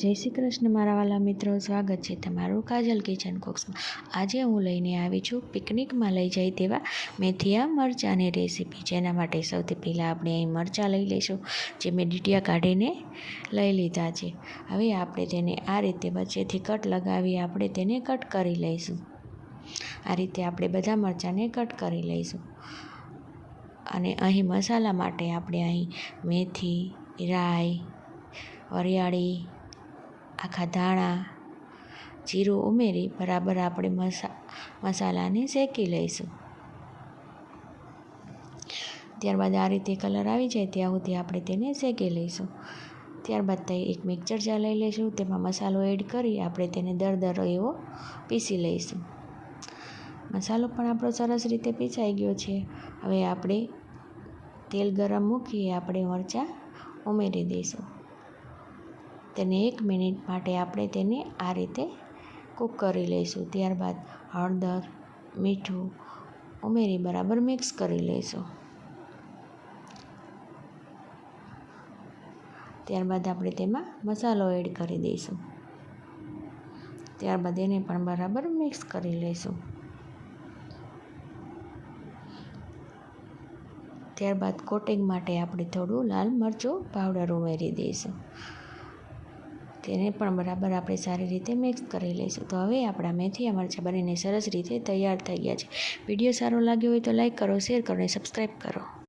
जय श्री कृष्ण मारा वाला मित्रों, स्वागत है तमारू काजल किचन कुक्स में। आज हूँ लईने आवी छूं पिकनिक में लई जाय तेवा मेथिया मरचानी रेसिपी। जेना माटे सौथी पहेला आपणे અહીં मरचा लई लईशुं, जे मैं डीटिया काढीने लई लीधा छे। हवे आपणे तेने आ रीते वच्चेथी कट लगावी आपणे तेने कट करी लईशुं। आ रीते आपणे बधा मरचाने कट करी लईशुं। अने અહીં मसाला माटे आपणे અહીં मेथी, राई, वरियाળી, आखा धाणा, जीरु उमेरी बराबर आपणे मसालाने शेकी लईशुं। त्यारबाद आ रीते कलर आवी जाय त्यां सुधी आपणे तेने शेकी लईशुं। त्यारबाद एक मिक्सर जार लई लईशुं, तेमां मसालो एड करी आपणे तेने दरदरो एवो पीसी लईशुं। मसालो पण आपणो सरस रीते पीसाई गयो छे। हवे आपणे तेल गरम मूकी आपणे मरचा उमेरी दईशुं। तेने 1 मिनिट माटे आपणे तेने आ रीते कूक करी लईशुं। त्यारबाद हळदर, मीठुं उमेरी बराबर मिक्स करी लईशुं। त्यारबाद आपणे तेमां मसालो एड करी दईशुं। त्यारबाद एने पण बराबर मिक्स करी लईशुं। त्यारबाद कोटिंग माटे आपणे थोड़ुं लाल मरचुं पाउडर उमेरी दईशुं। तेने पण बराबर आपणे सारी रीते मिक्स करी लईशुं। तो हवे आपणा मेथिया मरचा बनीने सरस रीते तैयार थई गया छे। विडियो सारो लाग्यो होय तो लाइक करो, शेर करो ने सब्सक्राइब करो।